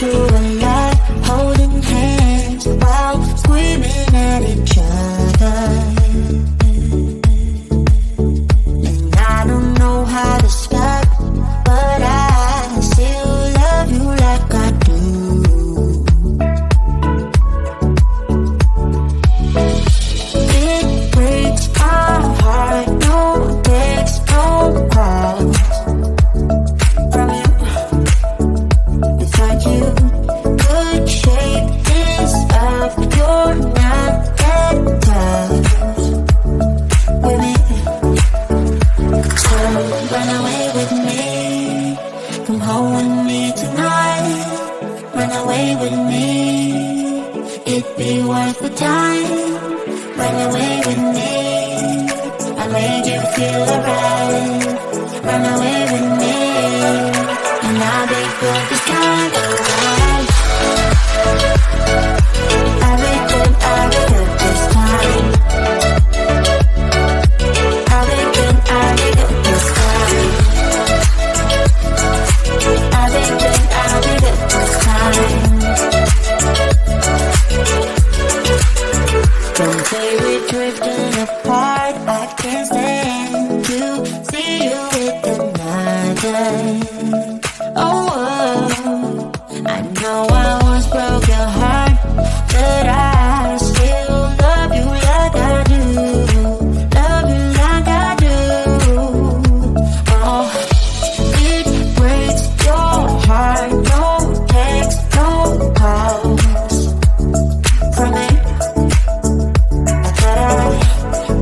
through a lot, holding hands while screaming at each other. And I don't know how to stop, but I still love you like I do. It breaks my heart, no text, no calls from you. Without you could shake this off, but you're not that tough with me. So run away with me, come home with me tonight. Run away with me, it'd be worth the time. Run away with me, I made you feel alright. Run away with me, and I'll be good this time. Alright, I'll be good this time. I'll be good this time. I'll be good this time. Don't say we're drifting apart, I can't stand to see you with another. Oh, I know I once broke your heart, but I still love you like I do. Love you like I do. Oh, it breaks your heart, no text, no calls from me. I thought I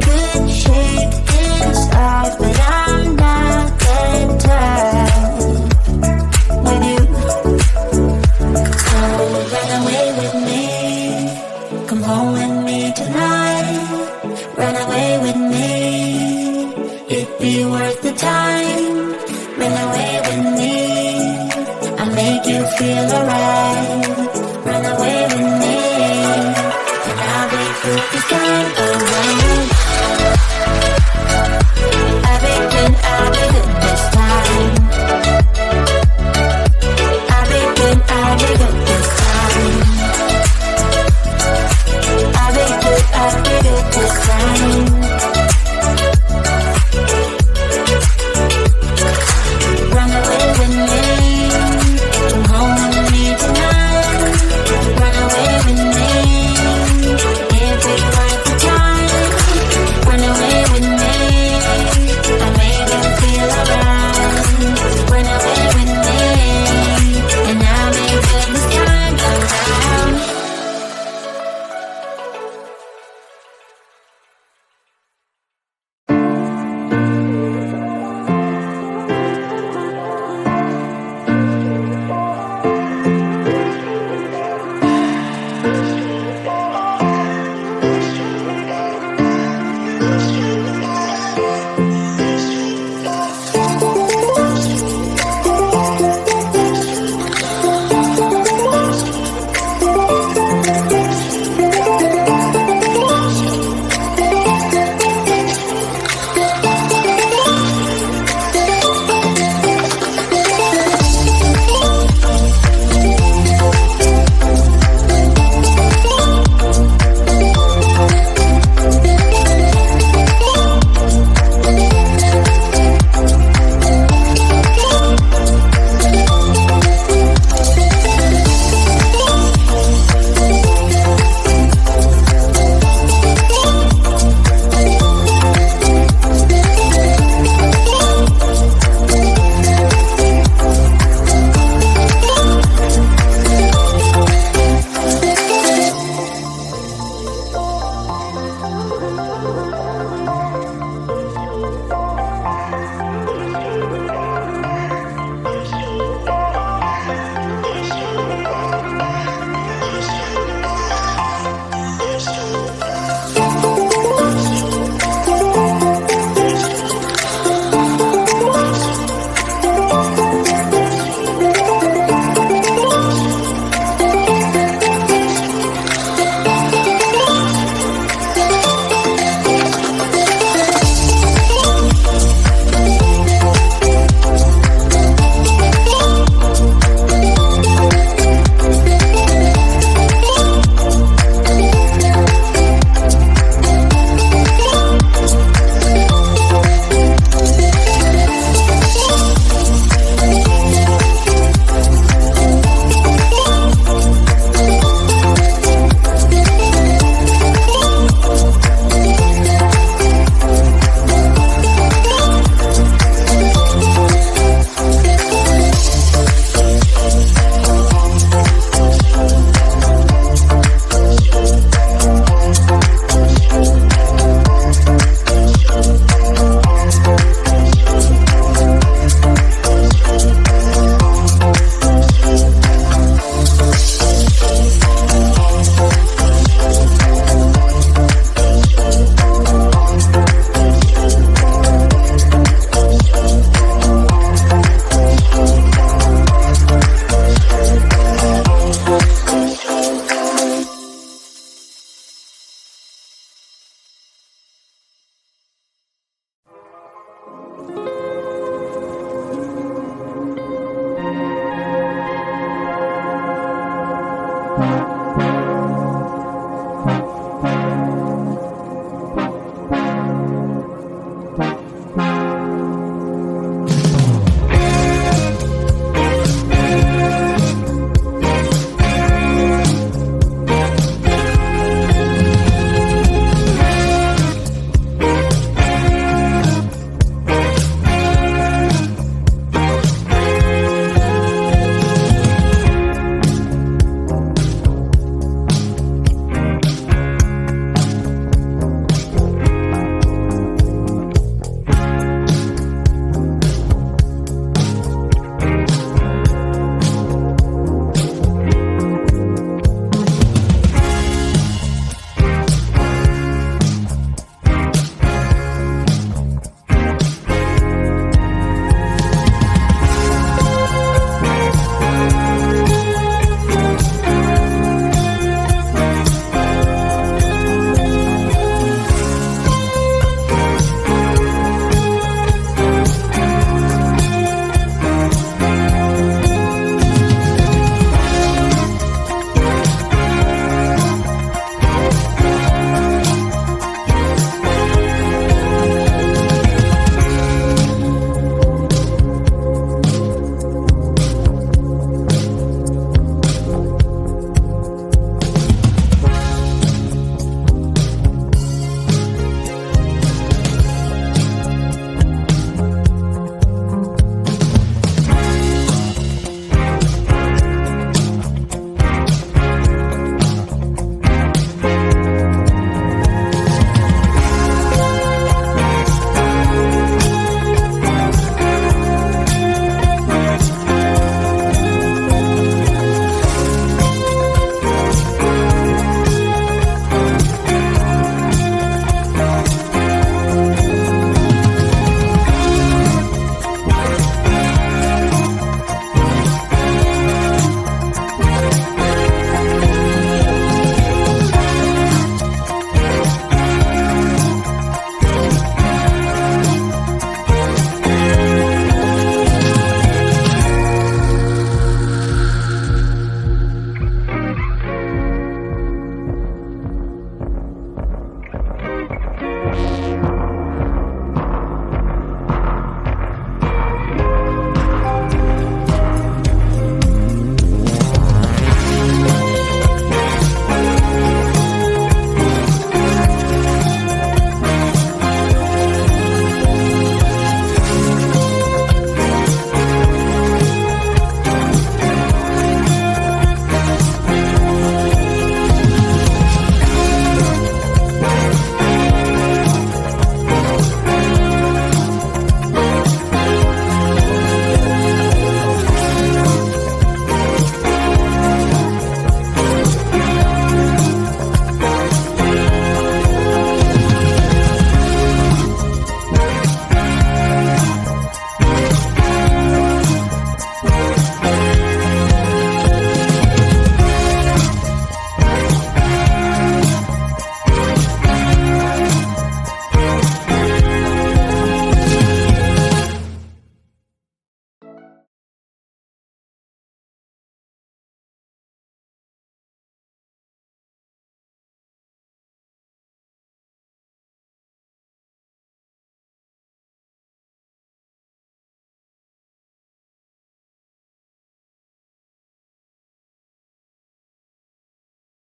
could shake this off, but I'm not that tough with you. So run away with me, come home with me tonight. Run away with me, it'd be worth the time. Run away with me, I'll make you feel alright.